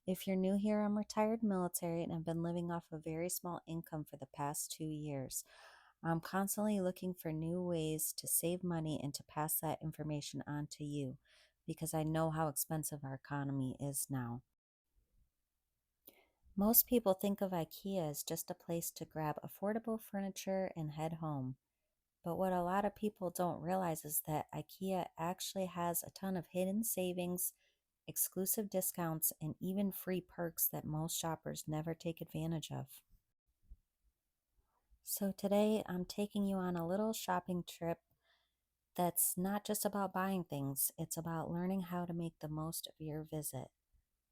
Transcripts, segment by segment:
If you're new here, I'm retired military and I've been living off a very small income for the past 2 years. I'm constantly looking for new ways to save money and to pass that information on to you because I know how expensive our economy is now. Most people think of IKEA as just a place to grab affordable furniture and head home. But what a lot of people don't realize is that IKEA actually has a ton of hidden savings, exclusive discounts, and even free perks that most shoppers never take advantage of. So today I'm taking you on a little shopping trip that's not just about buying things, it's about learning how to make the most of your visit.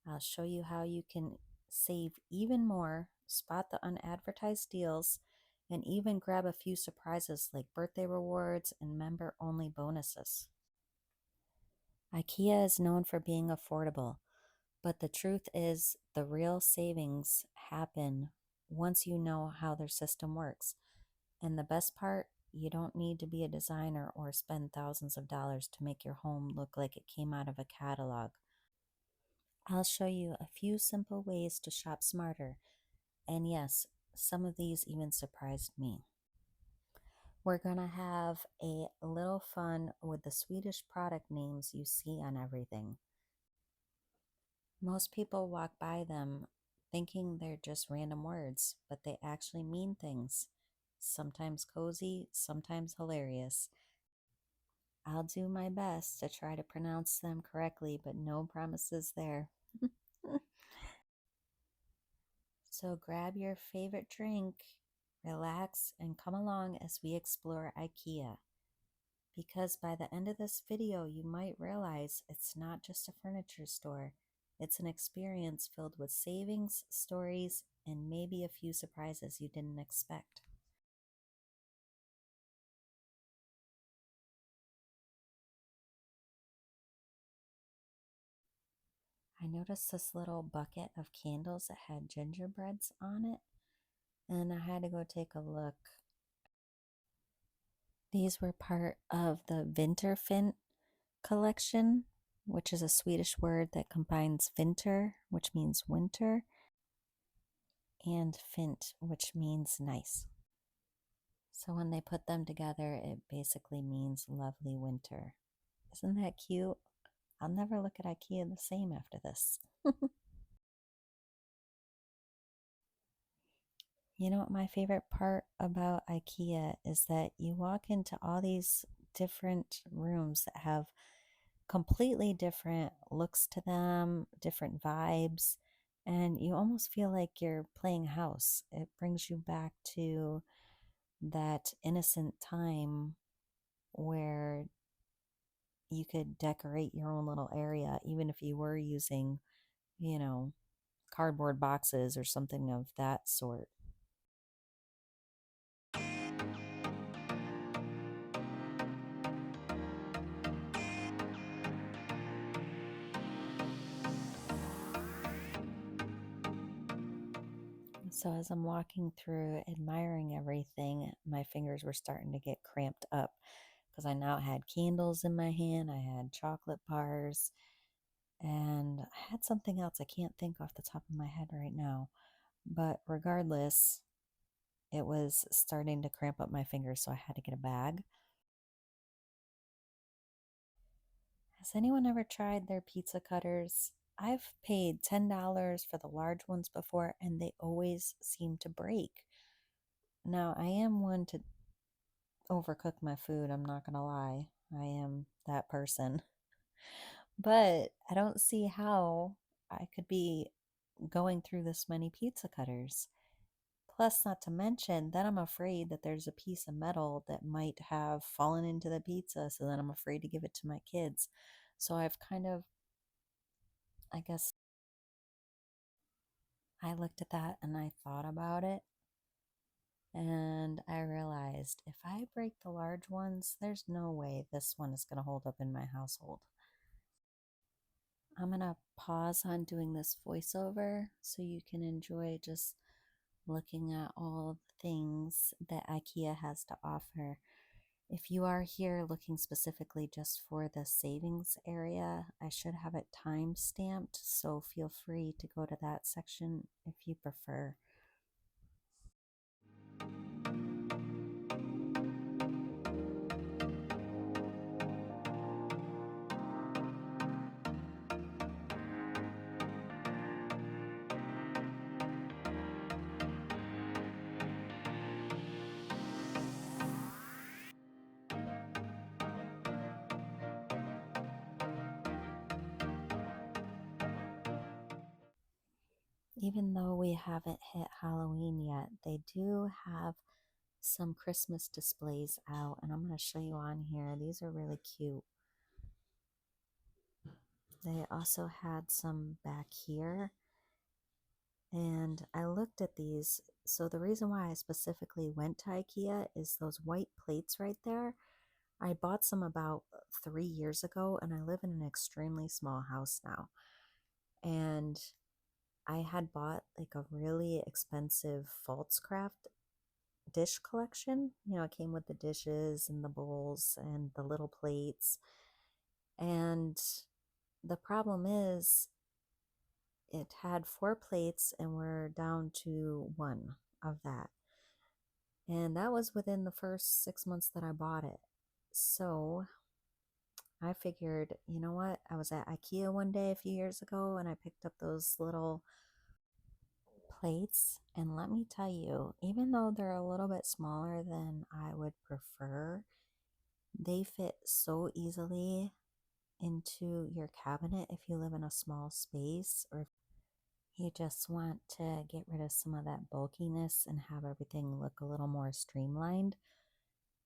I'll show you how you can save even more, spot the unadvertised deals, and even grab a few surprises like birthday rewards and member only bonuses. IKEA is known for being affordable, but the truth is the real savings happen once you know how their system works. And the best part, you don't need to be a designer or spend thousands of dollars to make your home look like it came out of a catalog. I'll show you a few simple ways to shop smarter. And yes, some of these even surprised me. We're going to have a little fun with the Swedish product names you see on everything. Most people walk by them thinking they're just random words, but they actually mean things. Sometimes cozy, sometimes hilarious. I'll do my best to try to pronounce them correctly, but no promises there. So grab your favorite drink, relax, and come along as we explore IKEA. Because by the end of this video, you might realize it's not just a furniture store. It's an experience filled with savings, stories, and maybe a few surprises you didn't expect. I noticed this little bucket of candles that had gingerbreads on it, and I had to go take a look. These were part of the Vinterfint collection, which is a Swedish word that combines vinter, which means winter, and fint, which means nice. So when they put them together, it basically means lovely winter. Isn't that cute? I'll never look at IKEA the same after this. You know what my favorite part about IKEA is that you walk into all these different rooms that have completely different looks to them, different vibes, and you almost feel like you're playing house. It brings you back to that innocent time where you could decorate your own little area, even if you were using, you know, cardboard boxes or something of that sort. So as I'm walking through admiring everything, my fingers were starting to get cramped up because I now had candles in my hand, I had chocolate bars, and I had something else I can't think off the top of my head right now. But regardless, it was starting to cramp up my fingers, so I had to get a bag. Has anyone ever tried their pizza cutters? I've paid $10 for the large ones before, and they always seem to break. Now, I am one to overcook my food, I'm not gonna lie. I am that person. But I don't see how I could be going through this many pizza cutters. Plus, not to mention, then I'm afraid that there's a piece of metal that might have fallen into the pizza, so then I'm afraid to give it to my kids. So I've kind of, I guess, I looked at that and I thought about it, and I realized if I break the large ones, there's no way this one is going to hold up in my household. I'm going to pause on doing this voiceover so you can enjoy just looking at all the things that IKEA has to offer. If you are here looking specifically just for the savings area, I should have it time stamped, so feel free to go to that section if you prefer. Even though we haven't hit Halloween yet, they do have some Christmas displays out, and I'm going to show you on here. These are really cute. They also had some back here, and I looked at these. So the reason why I specifically went to IKEA is those white plates right there. I bought some about 3 years ago, and I live in an extremely small house now. And I had bought like a really expensive false craft dish collection. It came with the dishes and the bowls and the little plates. And the problem is, it had 4 plates, and we're down to one of that. And that was within the first 6 months that I bought it. So I figured, you know what? I was at IKEA one day a few years ago, and I picked up those little plates. And let me tell you, even though they're a little bit smaller than I would prefer, they fit so easily into your cabinet if you live in a small space, or if you just want to get rid of some of that bulkiness and have everything look a little more streamlined.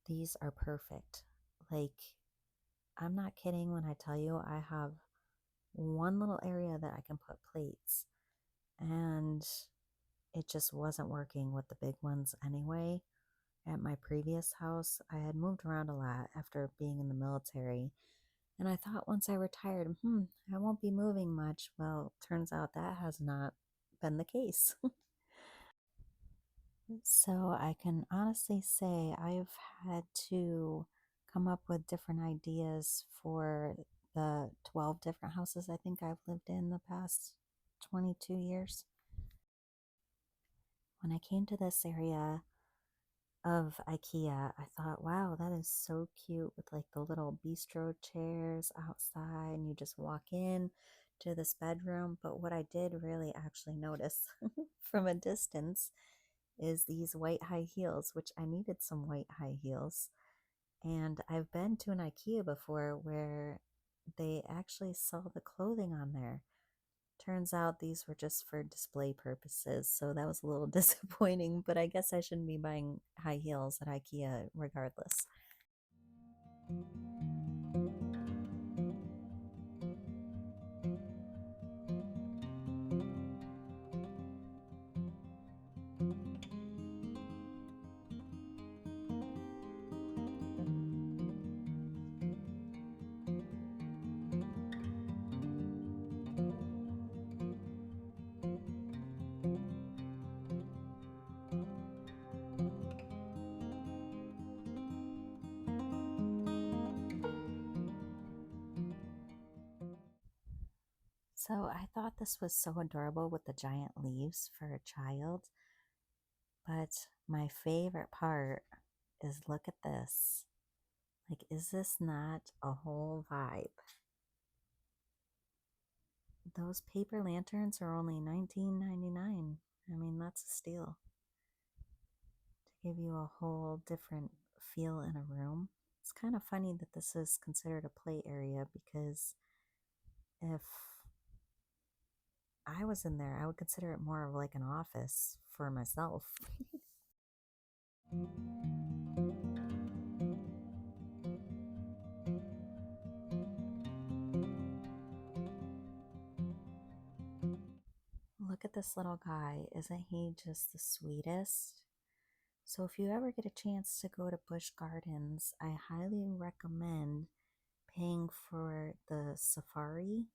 These are perfect. Like, I'm not kidding when I tell you I have one little area that I can put plates, and it just wasn't working with the big ones anyway. At my previous house, I had moved around a lot after being in the military, and I thought once I retired, I won't be moving much. Well, turns out that has not been the case. So I can honestly say I've had to come up with different ideas for the 12 different houses I think I've lived in the past 22 years. When I came to this area of IKEA, I thought, wow, that is so cute with like the little bistro chairs outside, and you just walk in to this bedroom. But what I did really actually notice from a distance is these white high heels, which I needed some white high heels. And I've been to an IKEA before where they actually sell the clothing on there. Turns out these were just for display purposes, so that was a little disappointing, but I guess I shouldn't be buying high heels at IKEA regardless. So I thought this was so adorable with the giant leaves for a child, but my favorite part is, look at this. Like, is this not a whole vibe? Those paper lanterns are only $19.99. I mean, that's a steal to give you a whole different feel in a room. It's kind of funny that this is considered a play area, because if I was in there, I would consider it more of like an office for myself. Look at this little guy. Isn't he just the sweetest? So if you ever get a chance to go to Busch Gardens, I highly recommend paying for the safari.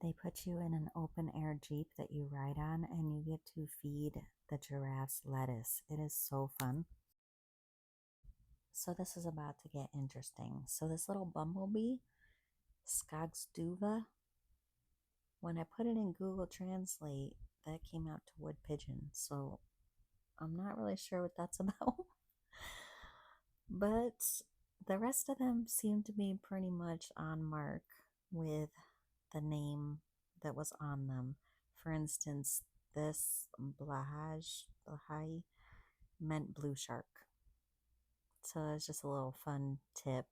They put you in an open air Jeep that you ride on, and you get to feed the giraffes lettuce. It is so fun. So this is about to get interesting. So this little bumblebee, Skogsduva, when I put it in Google Translate, that came out to wood pigeon. So I'm not really sure what that's about. But the rest of them seem to be pretty much on mark with the name that was on them. For instance, this Blahai meant blue shark. So it's just a little fun tip.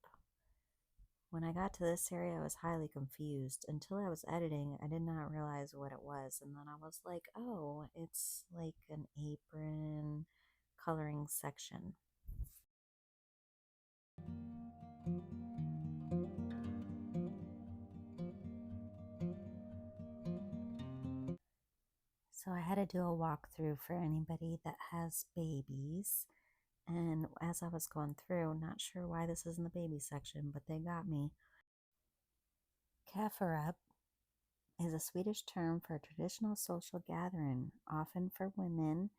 When I got to this area, I was highly confused. Until I was editing, I did not realize what it was. And then I was like, oh, it's like an apron coloring section. So I had to do a walkthrough for anybody that has babies. And as I was going through, not sure why this is in the baby section, but they got me. Kafferup is a Swedish term for a traditional social gathering, often for women,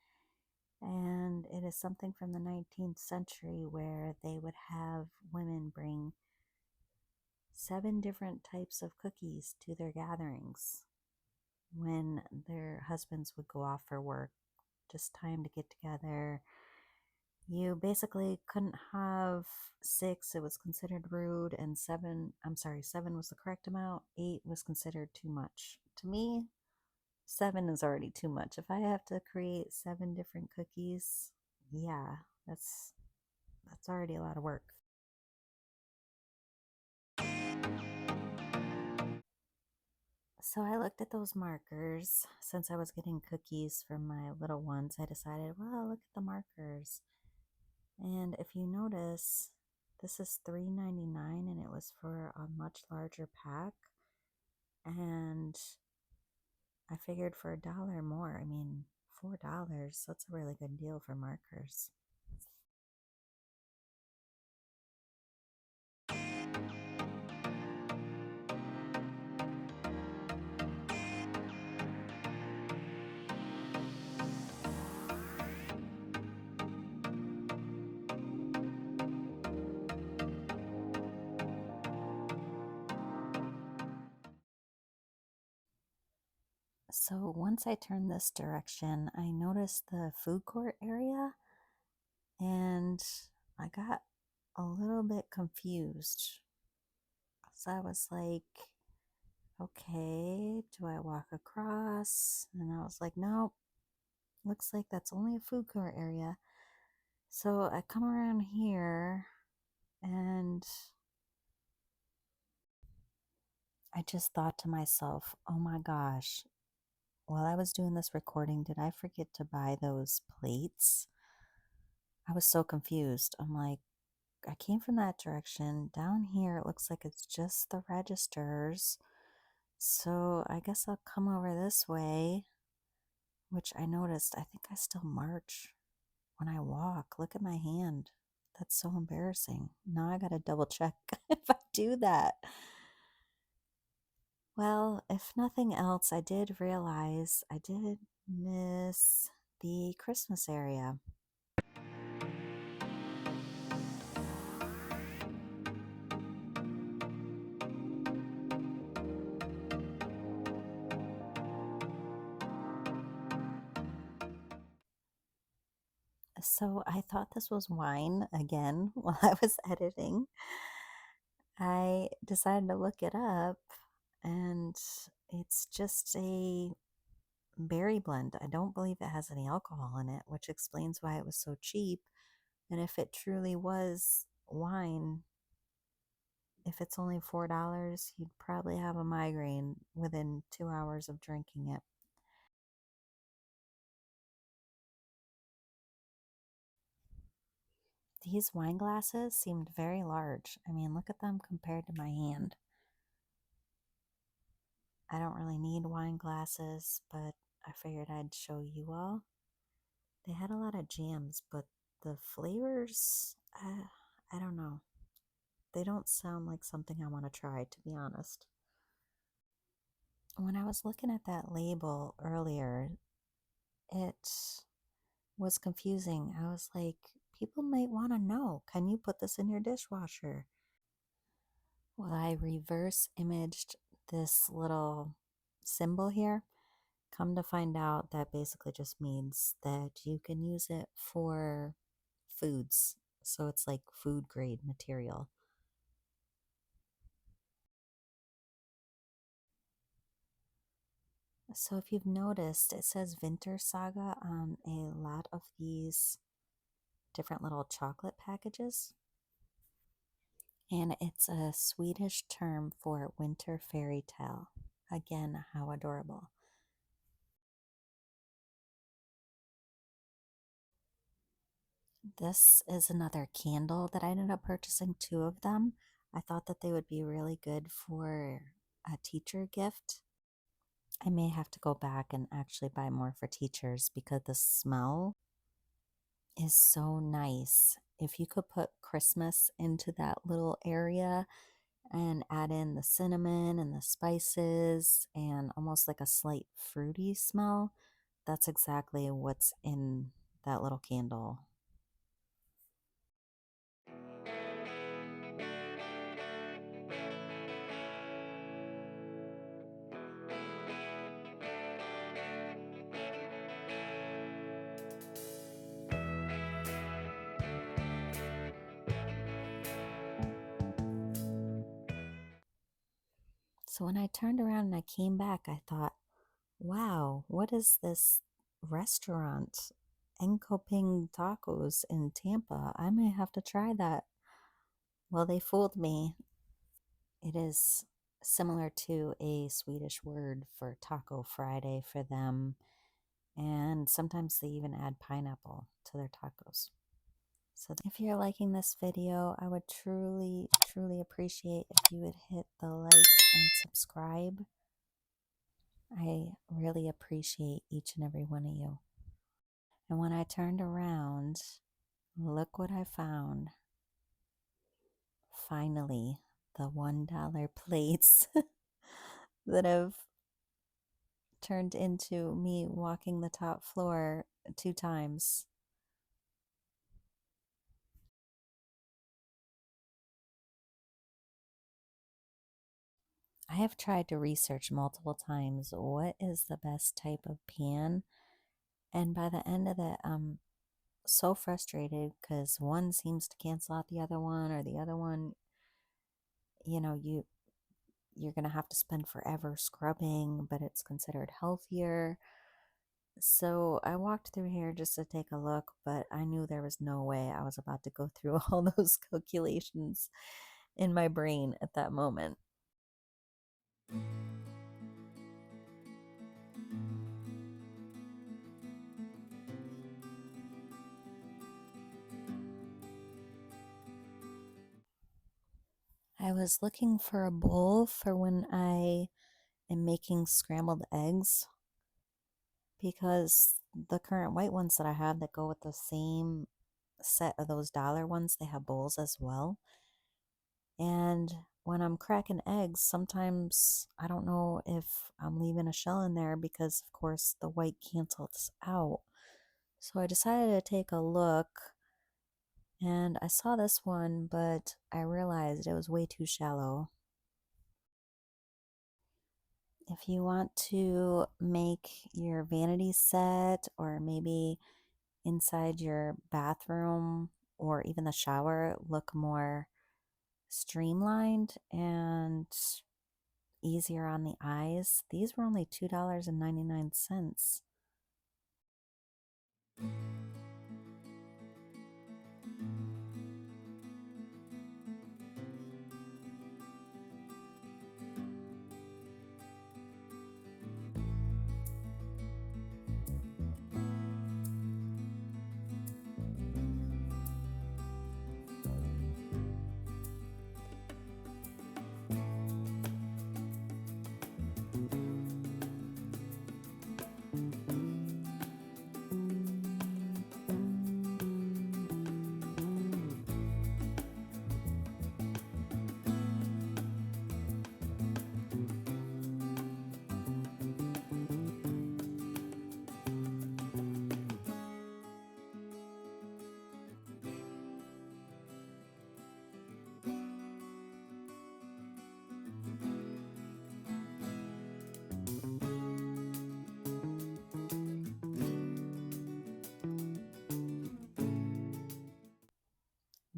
and it is something from the 19th century where they would have women bring 7 different types of cookies to their gatherings when their husbands would go off for work. Just time to get together. You basically couldn't have 6, it was considered rude, and 7, 7 was the correct amount, 8 was considered too much. To me, 7 is already too much. If I have to create 7 different cookies, yeah, that's already a lot of work. So I looked at those markers. Since I was getting cookies for my little ones, I decided, well, look at the markers. And if you notice, this is $3.99 and it was for a much larger pack. And I figured for $1 more, $4, that's a really good deal for markers. So once I turned this direction, I noticed the food court area and I got a little bit confused. So I was like, okay, do I walk across? And I was like, nope, looks like that's only a food court area. So I come around here and I just thought to myself, oh my gosh, while I was doing this recording, did I forget to buy those plates? I was so confused. I'm like, I came from that direction. Down here, it looks like it's just the registers. So I guess I'll come over this way, which I noticed. I think I still march when I walk. Look at my hand. That's so embarrassing. Now I got to double check if I do that. Well, if nothing else, I did realize I did miss the Christmas area. So I thought this was wine again while I was editing. I decided to look it up and it's just a berry blend. I don't believe it has any alcohol in it, which explains why it was so cheap. And if it truly was wine, if it's only $4, you'd probably have a migraine within 2 hours of drinking it. These wine glasses seemed very large. Look at them compared to my hand. I don't really need wine glasses, but I figured I'd show you all. They had a lot of jams, but the flavors, I don't know. They don't sound like something I want to try, to be honest. When I was looking at that label earlier, it was confusing. I was like, people might want to know, can you put this in your dishwasher? Well, I reverse imaged this little symbol here. Come to find out, that basically just means that you can use it for foods. So it's like food grade material. So if you've noticed, it says Winter Saga on a lot of these different little chocolate packages. And it's a Swedish term for winter fairy tale. Again, how adorable. This is another candle that I ended up purchasing two of them. I thought that they would be really good for a teacher gift. I may have to go back and actually buy more for teachers because the smell is so nice. If you could put Christmas into that little area and add in the cinnamon and the spices and almost like a slight fruity smell, that's exactly what's in that little candle. So when I turned around and I came back, I thought, wow, what is this restaurant? Encoping Tacos in Tampa. I may have to try that. Well, they fooled me. It is similar to a Swedish word for Taco Friday for them. And sometimes they even add pineapple to their tacos. So if you're liking this video, I would truly, truly appreciate if you would hit the like and subscribe. I really appreciate each and every one of you. And when I turned around, look what I found. Finally, the $1 plates that have turned into me walking the top floor 2 times. I have tried to research multiple times what is the best type of pan, and by the end of it, I'm so frustrated because one seems to cancel out the other one, or the other one, you're gonna have to spend forever scrubbing, but it's considered healthier. So I walked through here just to take a look, but I knew there was no way I was about to go through all those calculations in my brain at that moment. I was looking for a bowl for when I am making scrambled eggs, because the current white ones that I have that go with the same set of those dollar ones, they have bowls as well. And when I'm cracking eggs, sometimes I don't know if I'm leaving a shell in there because, of course, the white cancels out. So I decided to take a look, and I saw this one, but I realized it was way too shallow. If you want to make your vanity set, or maybe inside your bathroom or even the shower, look more streamlined and easier on the eyes, these were only $2.99.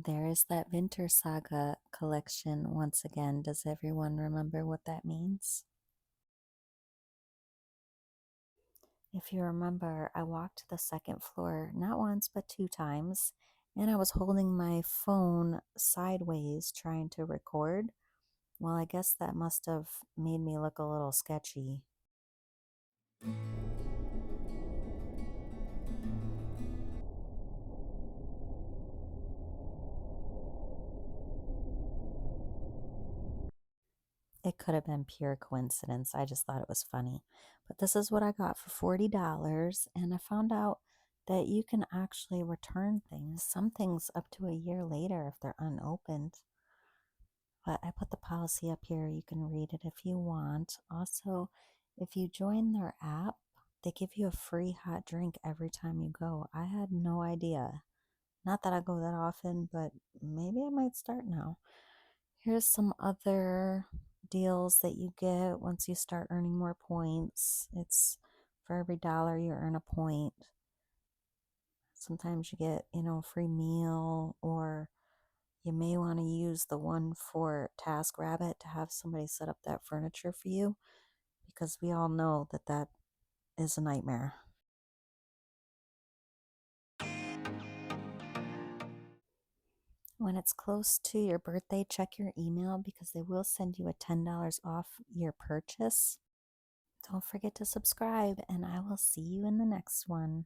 There is that Winter Saga collection once again. Does everyone remember what that means? If you remember, I walked to the second floor not once but two times, and I was holding my phone sideways trying to record. Well, I guess that must have made me look a little sketchy. It could have been pure coincidence. I just thought it was funny. But this is what I got for $40, and I found out that you can actually return things, some things up to a year later if they're unopened. But I put the policy up here. You can read it if you want. Also, if you join their app, they give you a free hot drink every time you go. I had no idea. Not that I go that often, but maybe I might start now. Here's some other deals that you get once you start earning more points. It's for every dollar you earn a point. Sometimes you get, a free meal, or you may want to use the one for TaskRabbit to have somebody set up that furniture for you, because we all know that that is a nightmare. When it's close to your birthday, check your email because they will send you a $10 off your purchase. Don't forget to subscribe, and I will see you in the next one.